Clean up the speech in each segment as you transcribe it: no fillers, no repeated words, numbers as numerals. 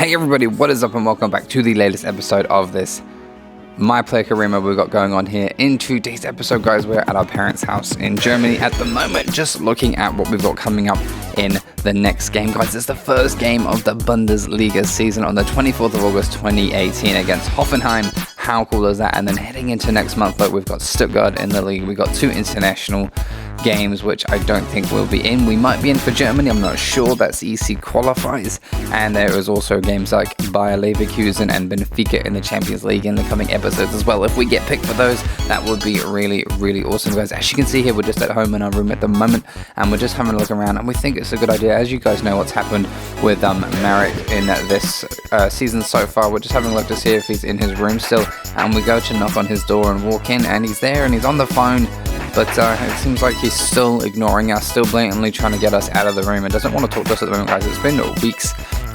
Hey everybody, what is up and welcome back to the latest episode of this My Player Career mode we've got going on here. In today's episode, guys, we're at our parents' house in Germany at the moment, just looking at what we've got coming up in the next game, guys. It's the first game of the Bundesliga season on the 24th of August 2018 against Hoffenheim. How cool is that? And then heading into next month, look, we've got Stuttgart in the league. We've got two international games, which I don't think we'll be in. We might be in for Germany, I'm not sure. That's EC qualifies. And there is also games like Bayer Leverkusen and Benfica in the Champions League in the coming episodes as well. If we get picked for those, that would be really, really awesome, guys. As you can see here, we're just at home in our room at the moment, and we're just having a look around, and we think it's a good idea. As you guys know what's happened with Marik in this season so far, we're just having a look to see if he's in his room still, and we go to knock on his door and walk in, and he's there and he's on the phone. But it seems like he's still ignoring us, still blatantly trying to get us out of the room, and doesn't want to talk to us at the moment, guys. It's been weeks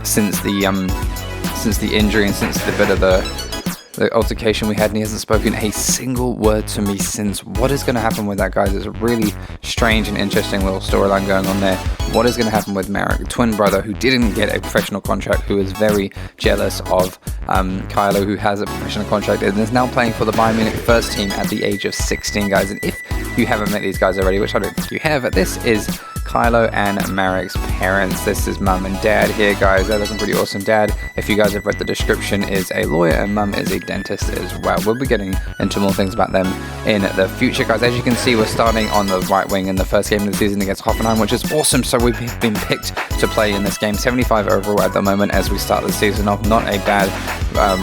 since the injury and since the bit of the altercation we had, and he hasn't spoken a single word to me since. What is going to happen with that, guys? It's a really strange and interesting little storyline going on there. What is going to happen with Marik, twin brother who didn't get a professional contract, who is very jealous of Kylo, who has a professional contract and is now playing for the Bayern Munich first team at the age of 16, guys. And if you haven't met these guys already, which I don't think you have, this is Kylo and Marik's parents. This is mum and dad here, guys. They're looking pretty awesome. Dad, if you guys have read the description, is a lawyer, and mum is a dentist as well. We'll be getting into more things about them in the future, guys. As you can see, we're starting on the right wing in the first game of the season against Hoffenheim, which is awesome. So we've been picked to play in this game. 75 overall at the moment as we start the season off. Not a bad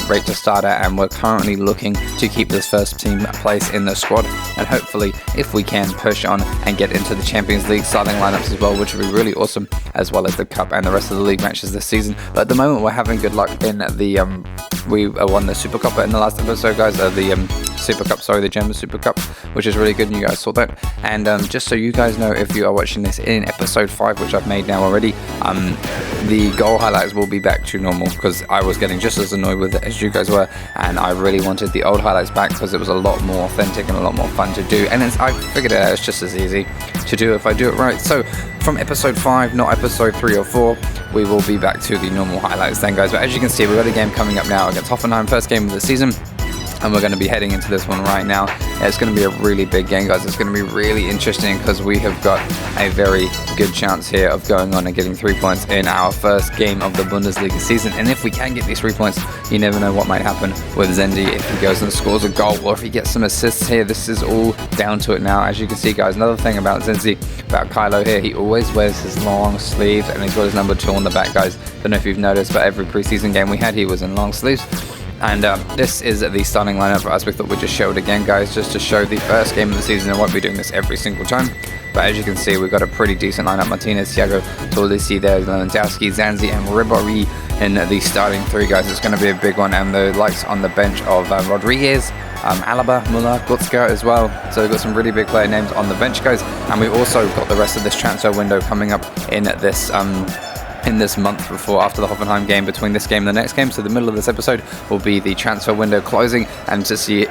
rate to start at, and we're currently looking to keep this first team place in the squad, and hopefully, if we can, push on and get into the Champions League starting lineups as well, which would be really awesome, as well as the Cup and the rest of the league matches this season. But at the moment, we're having good luck in the we won the Super Cup in the last episode, guys. The German Super Cup, which is really good, and you guys saw that. And just so you guys know, if you are watching this in episode 5, which I've made now already, the goal highlights will be back to normal, because I was getting just as annoyed with it as you guys were, and I really wanted the old highlights back because it was a lot more authentic and a lot more fun to do, and I figured it out, it's just as easy to do if I do it right. So from episode 5, not episode 3 or 4, we will be back to the normal highlights then, guys. But as you can see, we've got a game coming up now against Hoffenheim, first game of the season, and we're going to be heading into this one right now. It's going to be a really big game, guys. It's going to be really interesting because we have got a very good chance here of going on and getting 3 points in our first game of the Bundesliga season. And if we can get these 3 points, you never know what might happen with Zanzi if he goes and scores a goal, or if he gets some assists here. This is all down to it now. As you can see, guys, another thing about Zanzi, about Kylo here, he always wears his long sleeves, and he's got his number 2 on the back, guys. Don't know if you've noticed, but every preseason game we had, he was in long sleeves. And this is the starting lineup, as we thought we'd just show it again, guys, just to show the first game of the season. I won't be doing this every single time, but as you can see, we've got a pretty decent lineup. Martinez, Thiago, Tolisi, there, Lewandowski, Zanzi, and Ribéry in the starting 3, guys. It's going to be a big one, and the likes on the bench of Rodriguez, Alaba, Muller, Götze as well. So we've got some really big player names on the bench, guys, and we've also got the rest of this transfer window coming up in this month after the Hoffenheim game, between this game and the next game. So the middle of this episode will be the transfer window closing, and to see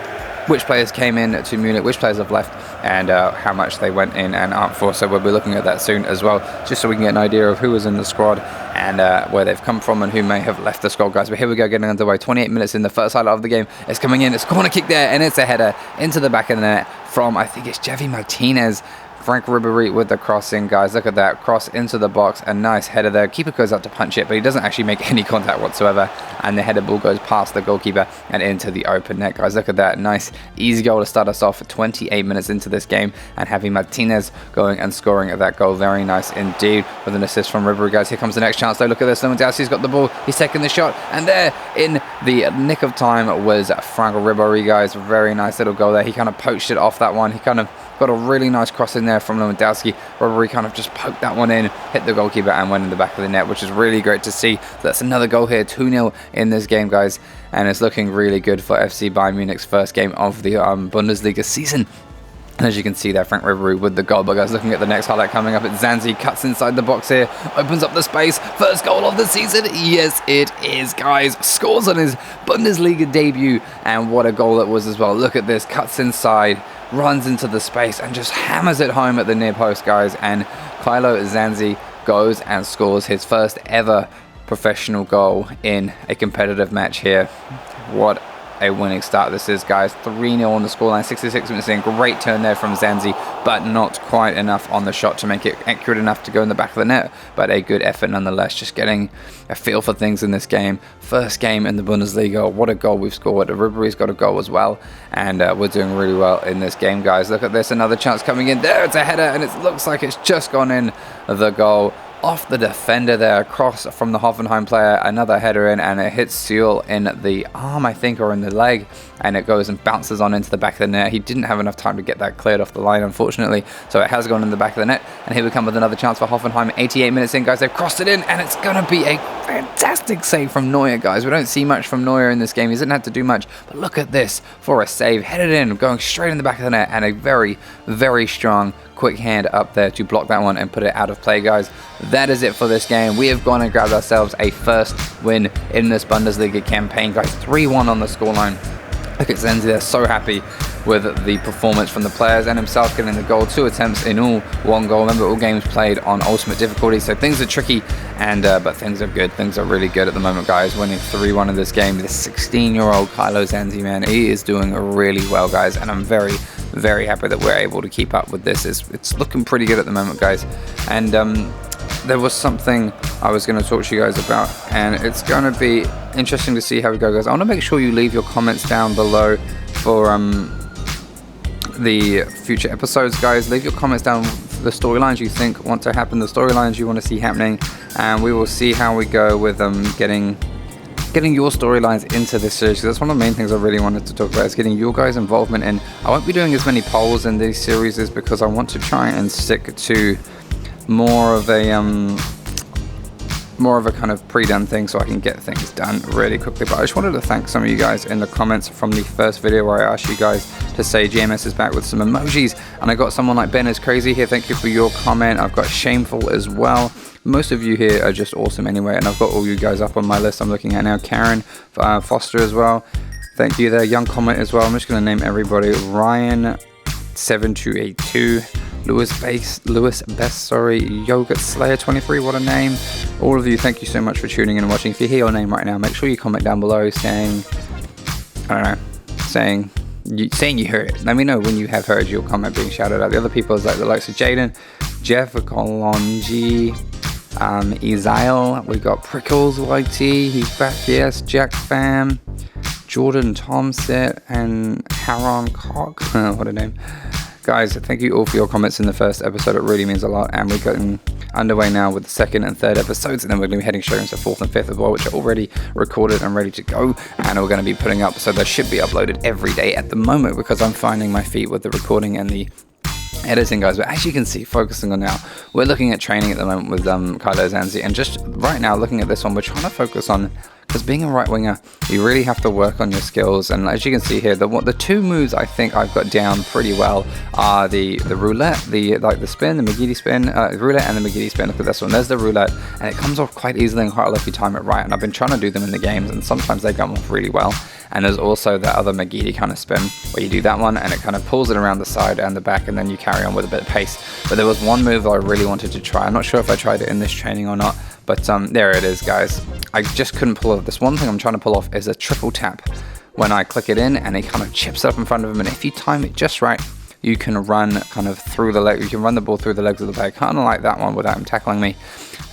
which players came in to Munich, which players have left, and how much they went in and out for. So we'll be looking at that soon as well, just so we can get an idea of who was in the squad and where they've come from and who may have left the squad, guys. But here we go, getting underway. 28 minutes in, the first highlight of the game. It's coming in, it's a corner kick there, and it's a header into the back of the net from, I think it's Javi Martinez. Frank Ribéry with the crossing, guys. Look at that cross into the box. A nice header there. Keeper goes up to punch it, but he doesn't actually make any contact whatsoever. And the header ball goes past the goalkeeper and into the open net, guys. Look at that. Nice, easy goal to start us off 28 minutes into this game. And having Martinez going and scoring that goal. Very nice indeed, with an assist from Ribéry, guys. Here comes the next chance, though. Look at this. Lewandowski's got the ball. He's taking the shot. And there, in the nick of time, was Frank Ribéry, guys. Very nice little goal there. He kind of poached it off that one. He kind of got a really nice cross in there from Lewandowski. Ribéry kind of just poked that one in, hit the goalkeeper, and went in the back of the net, which is really great to see. So that's another goal here, 2-0 in this game, guys. And it's looking really good for FC Bayern Munich's first game of the Bundesliga season. And as you can see there, Frank Ribéry with the goal. But guys, looking at the next highlight coming up, it's Zanzi, cuts inside the box here, opens up the space. First goal of the season. Yes, it is, guys. Scores on his Bundesliga debut. And what a goal it was as well. Look at this, cuts inside, runs into the space, and just hammers it home at the near post, guys. And Kylo Zanzi goes and scores his first ever professional goal in a competitive match here. What a winning start this is, guys. 3-0 on the scoreline, 66 minutes in. Great turn there from Zanzi, but not quite enough on the shot to make it accurate enough to go in the back of the net. But a good effort nonetheless, just getting a feel for things in this game. First game in the Bundesliga. What a goal we've scored. Ribery's got a goal as well, and we're doing really well in this game, guys. Look at this, another chance coming in. There, it's a header, and it looks like it's just gone in. The goal off the defender there, across from the Hoffenheim player, another header in, and it hits Seal in the arm, I think, or in the leg, and it goes and bounces on into the back of the net. He didn't have enough time to get that cleared off the line, unfortunately, so it has gone in the back of the net, and here we come with another chance for Hoffenheim. 88 minutes in, guys, they've crossed it in, and it's going to be a fantastic save from Neuer, guys. We don't see much from Neuer in this game. He doesn't have to do much, but look at this for a save, headed in, going straight in the back of the net, and a very, very strong quick hand up there to block that one and put it out of play, guys. That is it for this game. We have gone and grabbed ourselves a first win in this Bundesliga campaign, guys. 3-1 on the scoreline. Look at Zanzi, they're so happy with the performance from the players and himself getting the goal. 2 attempts in all, 1 goal. Remember, all games played on ultimate difficulty, so things are tricky, and but things are good. Things are really good at the moment, guys. Winning 3-1 in this game. The 16-year-old Kylo Zanzi, man, he is doing really well, guys, and I'm very, very happy that we're able to keep up with this. It's looking pretty good at the moment, guys. And there was something I was going to talk to you guys about, and it's going to be interesting to see how we go, guys. I want to make sure you leave your comments down below for the future episodes, guys. Leave your comments down for the storylines you think want to happen, the storylines you want to see happening, and we will see how we go with getting your storylines into this series. That's one of the main things I really wanted to talk about, is getting your guys' involvement in. I won't be doing as many polls in these series because I want to try and stick to more of a kind of pre-done thing, so I can get things done really quickly. But I just wanted to thank some of you guys in the comments from the first video where I asked you guys to say GMS is back with some emojis, and I got someone like Ben is crazy here. Thank you for your comment. I've got Shameful as well. Most of you here are just awesome anyway, and I've got all you guys up on my list I'm looking at now. Karen Foster as well, thank you there. Young comment as well. I'm just going to name everybody. Ryan 7282, Lewis Best, sorry, Yogurt Slayer 23, what a name. All of you, thank you so much for tuning in and watching. If you hear your name right now, make sure you comment down below saying, I don't know, saying you heard it. Let me know when you have heard your comment being shouted out. The other people is like the likes of Jaden, Jeff Kolonji, Ezail, we got Prickles YT, he's back, yes, Jack Fam, Jordan Tomset, and Haron Cock, what a name. Guys, thank you all for your comments in the first episode. It really means a lot, and we're getting underway now with the second and third episodes, and then we're going to be heading straight into fourth and fifth as well, which are already recorded and ready to go, and we're going to be putting up, so they should be uploaded every day at the moment, because I'm finding my feet with the recording and the editing, guys. But as you can see, focusing on now, we're looking at training at the moment with Kylo Zanzi, and just right now looking at this one, we're trying to focus on, because being a right winger, you really have to work on your skills. And as you can see here, the 2 moves I think I've got down pretty well are the roulette, the spin, the McGeady spin, roulette and the McGeady spin. Look at this one, there's the roulette, and it comes off quite easily and quite a lot if you time it right, and I've been trying to do them in the games, and sometimes they come off really well. And there's also that other McGeady kind of spin where you do that one and it kind of pulls it around the side and the back, and then you carry on with a bit of pace. But there was one move that I really wanted to try. I'm not sure if I tried it in this training or not, but there it is, guys. I just couldn't pull off. This one thing I'm trying to pull off is a triple tap when I click it in, and it kind of chips up in front of him, and if you time it just right, you can run kind of through the leg. You can run the ball through the legs of the bag, kind of like that one without him tackling me,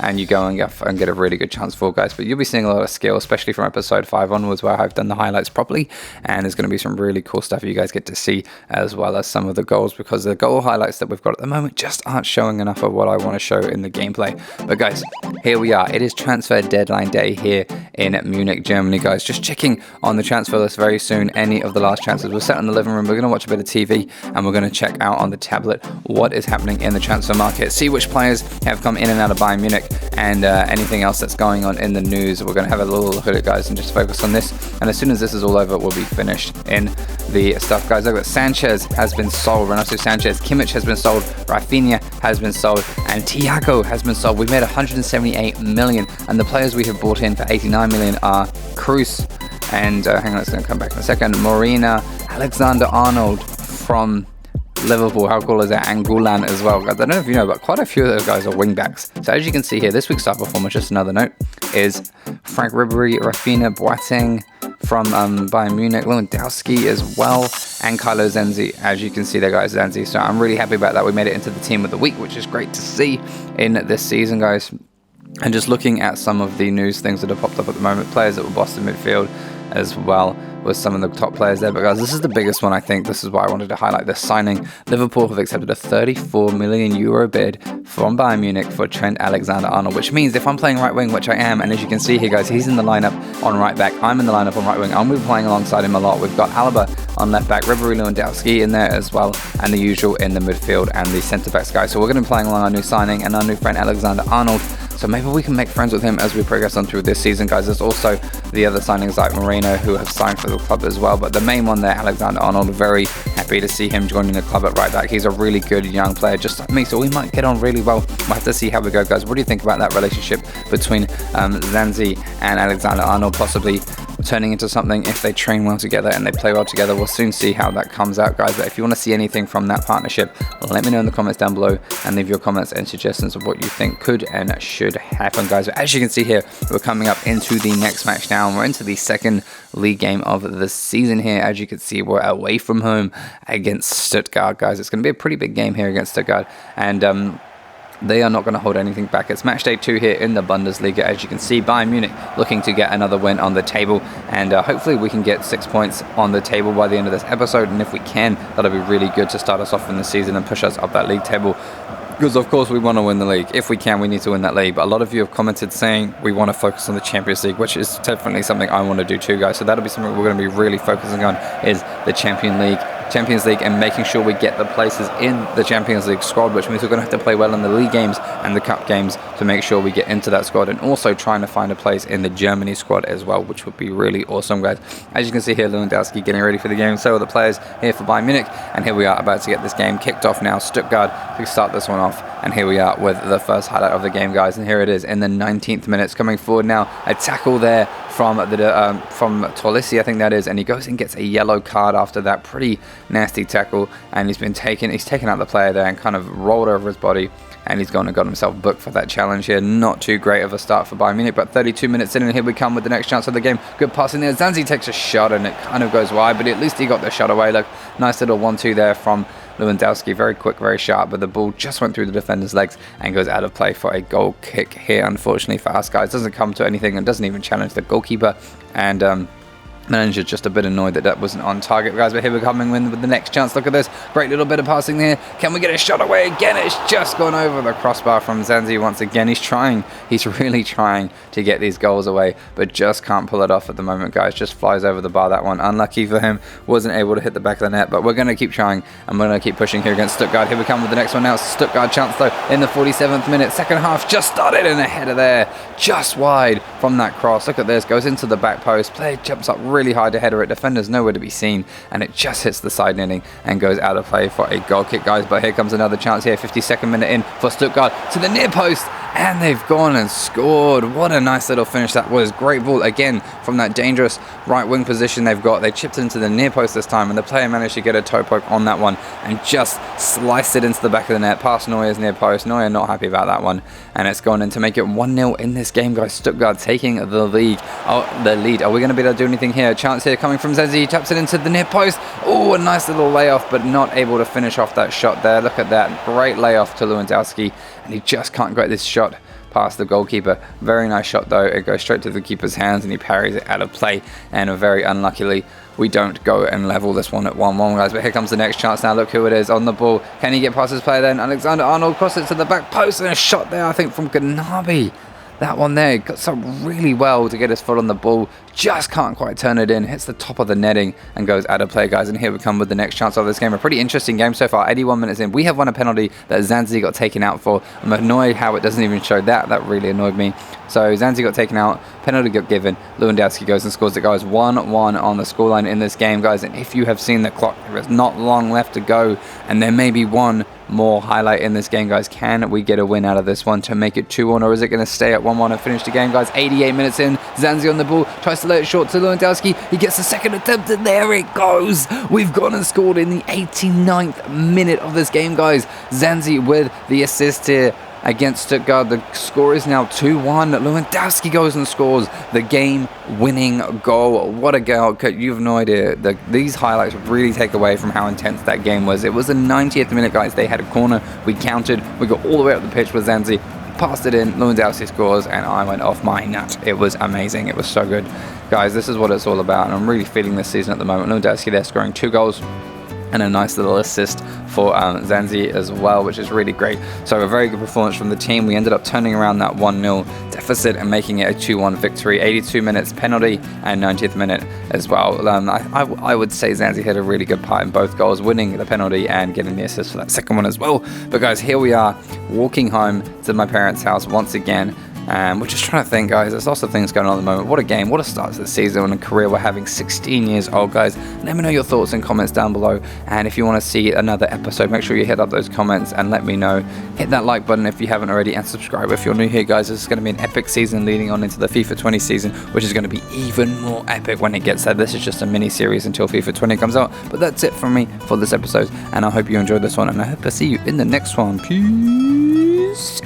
and you go and get a really good chance for, guys. But you'll be seeing a lot of skill, especially from episode 5 onwards, where I've done the highlights properly, and there's going to be some really cool stuff you guys get to see, as well as some of the goals, because the goal highlights that we've got at the moment just aren't showing enough of what I want to show in the gameplay. But guys, here we are. It is transfer deadline day here in Munich, Germany, guys. Just checking on the transfer list very soon. Any of the last transfers. We're sat in the living room, we're going to watch a bit of TV, and we're going to check out on the tablet what is happening in the transfer market, see which players have come in and out of Bayern Munich, and anything else that's going on in the news. We're going to have a little look at it, guys, and just focus on this, and as soon as this is all over, we'll be finished in the stuff, guys. Look at Sanchez has been sold, Renato Sanchez, Kimmich has been sold, Rafinha has been sold, and Thiago has been sold. We've made 178 million, and the players we have bought in for 89 million are Cruz, and hang on, it's going to come back in a second, Morena, Alexander-Arnold from Liverpool. How cool is that? And Gulan as well. I don't know if you know, but quite a few of those guys are wing backs. So as you can see here, this week's star performer, just another note, is Frank Ribery, Rafinha, Boateng from Bayern Munich, Lewandowski as well, and Kylo Zanzi. As you can see there, guys, Zanzi. So I'm really happy about that. We made it into the team of the week, which is great to see in this season, guys. And just looking at some of the news things that have popped up at the moment, players that were Boston midfield as well, with some of the top players there. But guys, this is the biggest one, I think. This is why I wanted to highlight this signing. Liverpool have accepted a 34 million euro bid from Bayern Munich for Trent Alexander-Arnold, which means if I'm playing right wing, which I am, and as you can see here, guys, he's in the lineup on right back, I'm in the lineup on right wing, I'm going to be playing alongside him a lot. We've got Alaba on left back, Ribery, Lewandowski in there as well, and the usual in the midfield and the centre backs, guys. So we're going to be playing along our new signing and our new friend Alexander-Arnold. So maybe we can make friends with him as we progress on through this season, guys. There's also the other signings like Moreno, who have signed for the club as well. But the main one there, Alexander-Arnold, very happy to see him joining the club at right back. He's a really good young player, just like me, so we might get on really well. We'll have to see how we go, guys. What do you think about that relationship between Zanzi and Alexander-Arnold possibly turning into something if they train well together and they play well together? We'll soon see how that comes out, guys. But if you want to see anything from that partnership, let me know in the comments down below and leave your comments and suggestions of what you think could and should happen, guys. But as you can see here, we're coming up into the next match now, and we're into the second league game of the season here. As you can see, we're away from home against Stuttgart, guys. It's going to be a pretty big game here against Stuttgart, and they are not going to hold anything back. It's match day 2 here in the Bundesliga. As you can see, Bayern Munich looking to get another win on the table, and hopefully we can get 6 points on the table by the end of this episode. And if we can, that'll be really good to start us off in the season and push us up that league table. Because of course we want to win the league. If we can, we need to win that league. But a lot of you have commented saying we want to focus on the Champions League, which is definitely something I want to do too, guys. So that'll be something we're going to be really focusing on, is the Champions League, and making sure we get the places in the Champions League squad, which means we're going to have to play well in the league games and the cup games to make sure we get into that squad, and also trying to find a place in the Germany squad as well, which would be really awesome, guys. As you can see here, Lewandowski getting ready for the game. So are the players here for Bayern Munich, and here we are about to get this game kicked off now. Stuttgart to start this one off, and here we are with the first highlight of the game, guys. And here it is in the 19th minute, coming forward now. A tackle there from Tolisi, I think that is, and he goes and gets a yellow card after that pretty nasty tackle, and he's taken out the player there and kind of rolled over his body, and he's gone and got himself booked for that challenge here. Not too great of a start for Bayern Munich, but 32 minutes in, and here we come with the next chance of the game. Good passing there. Zanzi takes a shot, and it kind of goes wide, but at least he got the shot away. Look, nice little 1-2 there from Lewandowski. Very quick, very sharp, but the ball just went through the defender's legs and goes out of play for a goal kick here, unfortunately for us, guys. Doesn't come to anything and doesn't even challenge the goalkeeper, and manager just a bit annoyed that wasn't on target, guys. But here we're coming in with the next chance. Look at this great little bit of passing there. Can we get a shot away again? It's just gone over the crossbar from Zanzi once again. He's really trying to get these goals away, but just can't pull it off at the moment, guys. Just flies over the bar, that one. Unlucky for him, wasn't able to hit the back of the net, but we're going to keep trying, and we're going to keep pushing here against Stuttgart. Here we come with the next one now. Stuttgart chance though in the 47th minute. Second half just started, and a header there just wide from that cross. Look at this, goes into the back post. Player jumps up really high to header it. Defender's nowhere to be seen, and it just hits the side netting and goes out of play for a goal kick, guys. But here comes another chance here. 52nd minute in for Stuttgart to the near post, and they've gone and scored. What a nice little finish that was. Great ball again from that dangerous right wing position they've got. They chipped it into the near post this time, and the player managed to get a toe poke on that one and just sliced it into the back of the net past Neuer's near post. Neuer not happy about that one, and it's gone in to make it 1-0 in this game, guys. Stuttgart taking the lead. The lead. Are we going to be able to do anything here? A chance here coming from Zanzi. He taps it into the near post. Oh, a nice little layoff, but not able to finish off that shot there. Look at that. Great layoff to Lewandowski, and he just can't get this shot past the goalkeeper. Very nice shot though. It goes straight to the keeper's hands, and he parries it out of play, and very unluckily we don't go and level this one at 1-1, guys. But here comes the next chance now. Look who it is on the ball. Can he get past his player then? Alexander-Arnold crosses it to the back post, and a shot there, I think, from Ganabi. That one there got some really well to get his foot on the ball, just can't quite turn it in, hits the top of the netting and goes out of play, guys. And here we come with the next chance of this game. A pretty interesting game so far. 81 minutes in, we have won a penalty that Zanzi got taken out for. I'm annoyed how it doesn't even show that. That really annoyed me. So Zanzi got taken out, penalty got given, Lewandowski goes and scores it, guys. 1-1 on the scoreline in this game, guys. And if you have seen the clock, there is not long left to go, and there may be 1, more highlight in this game, guys. Can we get a win out of this one to make it 2-1, or is it going to stay at 1-1 and finish the game, guys? 88 minutes in, Zanzi on the ball, tries to lay it short to Lewandowski. He gets the second attempt, and there it goes. We've gone and scored in the 89th minute of this game, guys. Zanzi with the assist here against Stuttgart. The score is now 2-1. Lewandowski goes and scores the game-winning goal. What a goal. You have no idea. These highlights really take away from how intense that game was. It was the 90th minute, guys. They had a corner. We countered. We got all the way up the pitch with Zanzi. Passed it in. Lewandowski scores, and I went off my nut. It was amazing. It was so good. Guys, this is what it's all about, and I'm really feeling this season at the moment. Lewandowski there scoring 2 goals. And a nice little assist for Zanzi as well, which is really great. So a very good performance from the team. We ended up turning around that 1-0 deficit and making it a 2-1 victory. 82 minutes penalty and 90th minute as well. I would say Zanzi had a really good part in both goals, winning the penalty and getting the assist for that second one as well. But guys, here we are walking home to my parents' house once again. We're just trying to think, guys. There's lots of things going on at the moment. What a game. What a start to the season and a career we're having. 16 years old, guys. Let me know your thoughts and comments down below. And if you want to see another episode, make sure you hit up those comments and let me know. Hit that like button if you haven't already, and subscribe if you're new here, guys. This is going to be an epic season leading on into the FIFA 20 season, which is going to be even more epic when it gets there. This is just a mini series until FIFA 20 comes out. But that's it from me for this episode. And I hope you enjoyed this one. And I hope to see you in the next one. Peace.